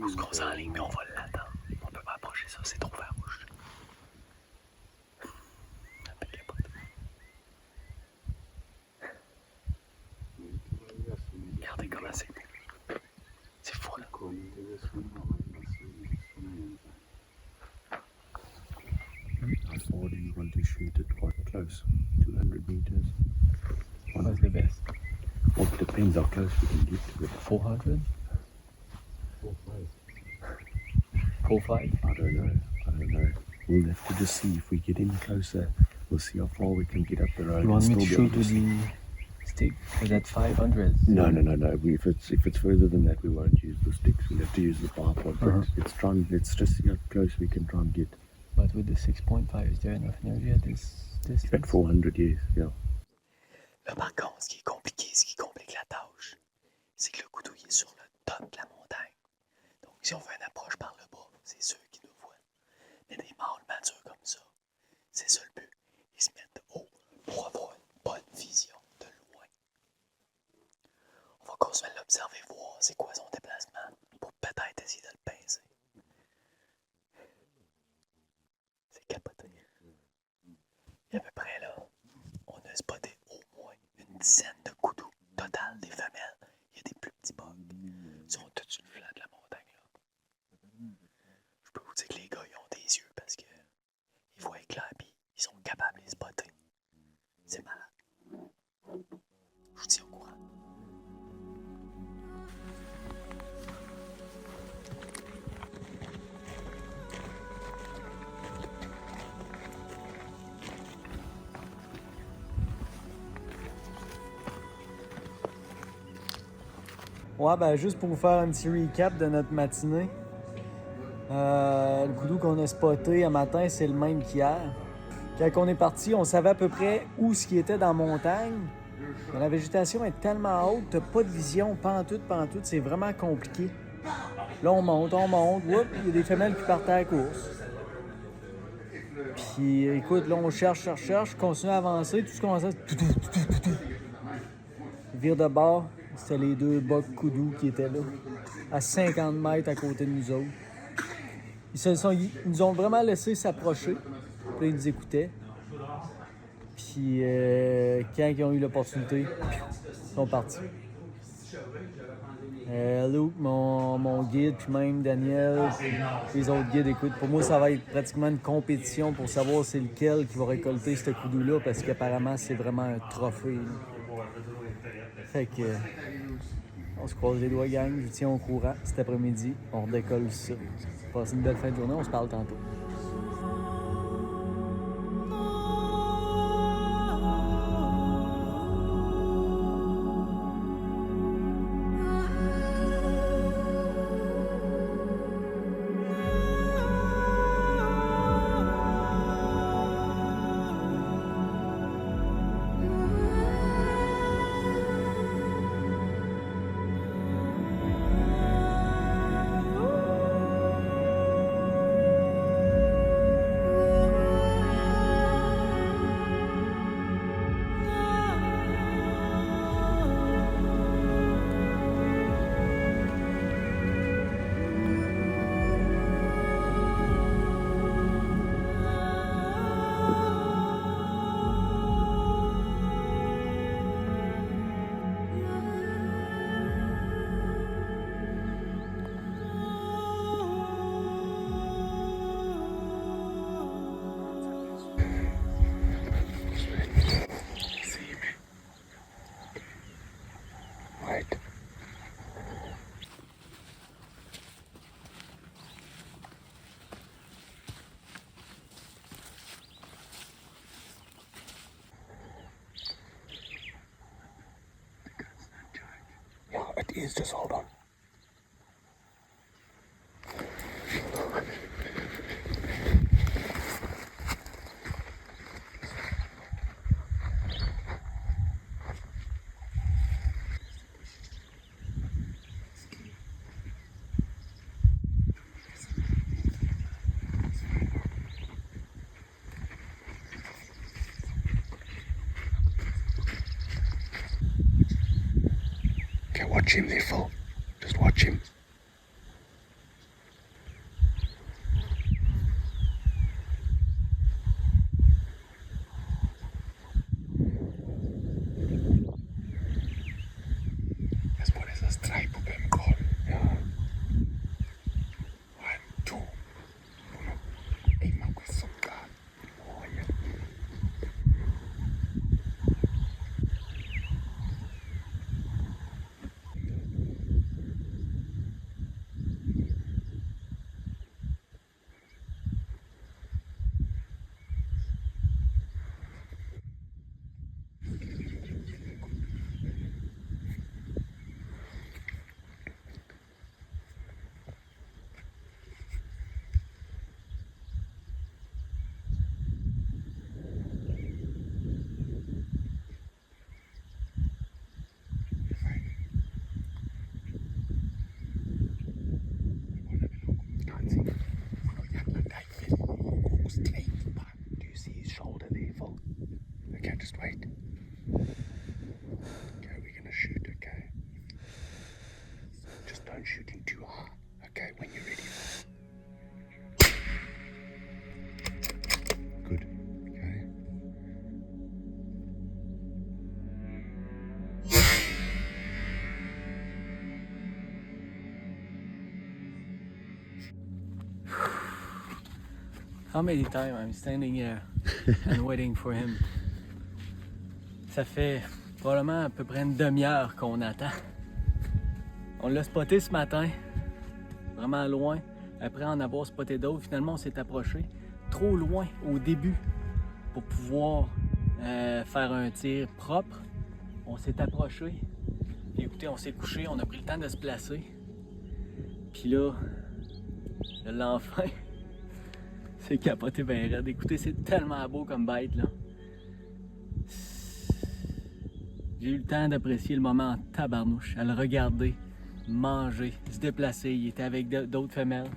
Où est-ce qu'on s'enligne, mais on va l'attendre. On peut pas approcher ça, c'est trop farouche. Regardez comment c'est beau. C'est fou là. I thought you want to shoot it quite close, 200 meters. What's the best? Well, it depends how close we can get to it. 400? 4.5? I don't know. We'll have to just see if we get any closer. We'll see how far we can get up the road. You want me to still shoot be able with see. the stick? Is that 500? No. If it's further than that, we won't use the sticks. We'll have to use the pipe one. But let's just see how close we can try and get. But with the 6.5, is there enough energy at this distance? At 400, yes, yeah. Là, par contre, ce qui est compliqué, ce qui complique la tâche, c'est que le couteau il est sur le top de la montagne. Donc, si on fait une approche par le bas, c'est ceux qui nous voient. Mais des mâles matures comme ça, c'est ça le but. Ils se mettent haut pour avoir une bonne vision de loin. On va continuer à l'observer, voir c'est quoi son déplacement, pour peut-être essayer de le pincer. C'est capoté. Et à peu près là, on a spoté au moins une dizaine de coudous total des femelles. Il y a des plus petits bugs. Ils sont tous sur le flanc de la montagne là. Je peux vous dire que les gars ils ont des yeux parce que ils voient éclair puis ils sont capables de les spotter. C'est malade. Je vous tiens au courant. Ouais, ben juste pour vous faire un petit recap de notre matinée. Le coudou qu'on a spoté un matin, c'est le même qu'hier. Quand on est parti, on savait à peu près où ce qui était dans la montagne. Mais la végétation est tellement haute, t'as pas de vision, pantoute, c'est vraiment compliqué. Là, on monte, whoop, il y a des femelles qui partent à la course. Puis écoute, là, on cherche, continue à avancer, tout ce qu'on fait, vire de bord. C'était les deux bocs coudous qui étaient là, à 50 mètres à côté de nous autres. Ils nous ont vraiment laissé s'approcher. Puis ils nous écoutaient. Puis quand ils ont eu l'opportunité, ils sont partis. Luke, mon guide, puis même Daniel, puis les autres guides, écoute, pour moi, ça va être pratiquement une compétition pour savoir c'est lequel qui va récolter ce coudou-là, parce qu'apparemment, c'est vraiment un trophée. Là. Fait que, on se croise les doigts, gang. Je vous tiens au courant cet après-midi. On redécolle ça. Passez une belle fin de journée. On se parle tantôt. It is, just hold on. Okay, watch him there, Phil. Just watch him. Okay, just wait. Okay, we're gonna shoot, okay? Just don't shoot him too hard, okay, when you're ready. Good, okay? How many times I'm standing here and waiting for him? Ça fait probablement à peu près une demi-heure qu'on attend. On l'a spoté ce matin, vraiment loin. Après en avoir spoté d'autres, finalement on s'est approché trop loin au début pour pouvoir faire un tir propre. On s'est approché, puis écoutez, on s'est couché, on a pris le temps de se placer. Puis là, je l'ai enfin. C'est capoté bien raide. Écoutez, c'est tellement beau comme bête, là. J'ai eu le temps d'apprécier le moment en tabarnouche, à le regarder, manger, se déplacer. Il était avec d'autres femelles.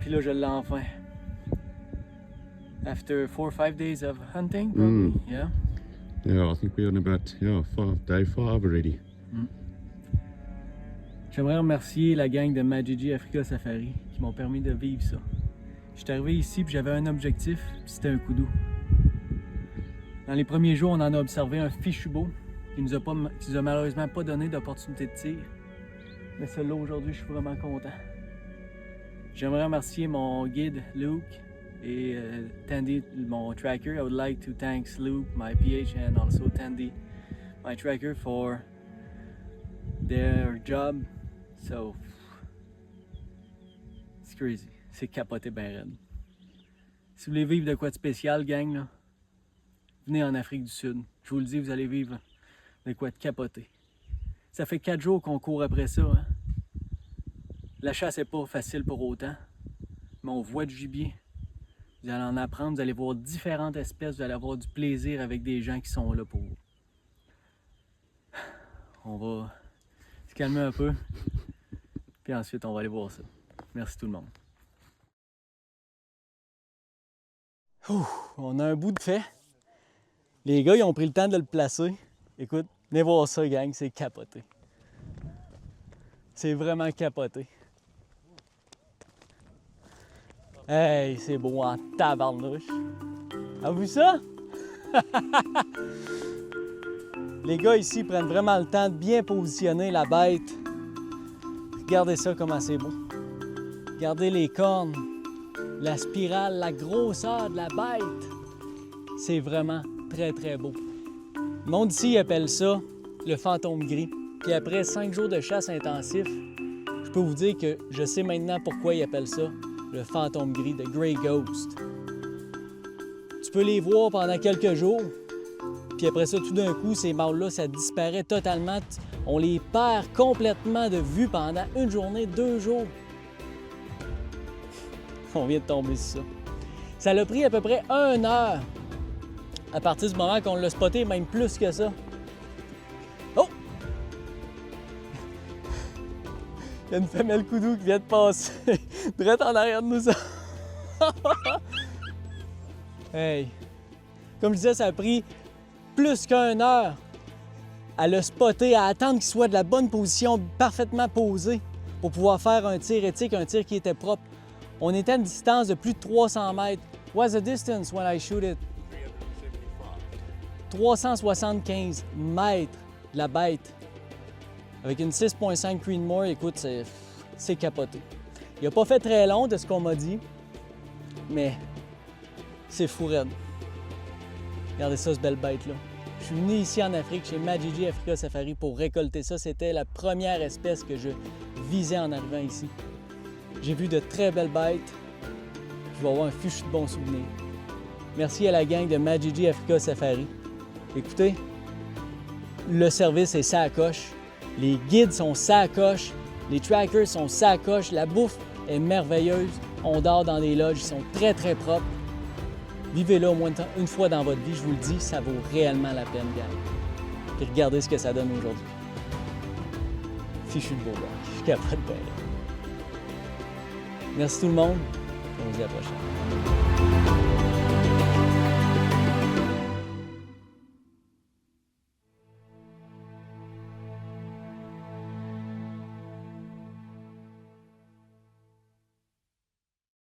Puis là, je l'ai enfin. After 4 or 5 days of hunting, probably, yeah. Yeah, I think we're on about, day 5 already. J'aimerais remercier la gang de Majiji Africa Safari qui m'ont permis de vivre ça. Je suis arrivé ici puis j'avais un objectif, puis c'était un coudou. Dans les premiers jours, on en a observé un fichu beau qui nous a malheureusement pas donné d'opportunité de tir. Mais celui-là, aujourd'hui, je suis vraiment content. J'aimerais remercier mon guide Luke et Tandy, mon tracker. I would like to thank Luke, my PH, and also Tandy, my tracker, for their job. So, it's crazy. C'est capoté ben raide. Si vous voulez vivre de quoi de spécial, gang, là, venez en Afrique du Sud. Je vous le dis, vous allez vivre de quoi de capoté. Ça fait 4 jours qu'on court après ça. Hein? La chasse n'est pas facile pour autant, mais on voit du gibier. Vous allez en apprendre, vous allez voir différentes espèces, vous allez avoir du plaisir avec des gens qui sont là pour vous. On va se calmer un peu, puis ensuite on va aller voir ça. Merci tout le monde. On a un bout de fait. Les gars, ils ont pris le temps de le placer. Écoute, venez voir ça, gang, c'est capoté. C'est vraiment capoté. Hey, c'est beau en tabarnouche. Avez-vous vu ça? Les gars ici prennent vraiment le temps de bien positionner la bête. Regardez ça comment c'est beau. Regardez les cornes, la spirale, la grosseur de la bête. C'est vraiment très très beau. Le monde ici appelle ça le fantôme gris. Puis après 5 jours de chasse intensif, je peux vous dire que je sais maintenant pourquoi ils appellent ça le fantôme gris, the Grey Ghost. Tu peux les voir pendant quelques jours, puis après ça, tout d'un coup, ces mâles-là, ça disparaît totalement. On les perd complètement de vue pendant une journée, 2 jours. On vient de tomber sur ça. Ça l'a pris à peu près 1 heure à partir du moment qu'on l'a spoté, même plus que ça. Oh! Il y a une femelle coudou qui vient de passer direct en arrière de nous. Hey! Comme je disais, ça a pris plus qu'1 heure à le spotter, à attendre qu'il soit de la bonne position, parfaitement posé, pour pouvoir faire un tir éthique, un tir qui était propre. On était à une distance de plus de 300 mètres. What's the distance when I shoot it? 375 mètres de la bête. Avec une 6.5 Creedmoor, écoute, c'est capoté. Il n'a pas fait très long de ce qu'on m'a dit, mais c'est fou raide. Regardez ça, ce belle bête-là. Je suis venu ici en Afrique, chez Majiji Africa Safari, pour récolter ça. C'était la première espèce que je visais en arrivant ici. J'ai vu de très belles bêtes. Je vais avoir un fichu de bons souvenirs. Merci à la gang de Majiji Africa Safari. Écoutez, le service est ça à coche. Les guides sont ça à coche. Les trackers sont ça à coche. La bouffe est merveilleuse. On dort dans des lodges, ils sont très très propres. Vivez-là au moins une fois dans votre vie, je vous le dis, ça vaut réellement la peine, gang. Puis regardez ce que ça donne aujourd'hui. Fichu de beau gars, je capote bien. Merci tout le monde, on se dit à la prochaine.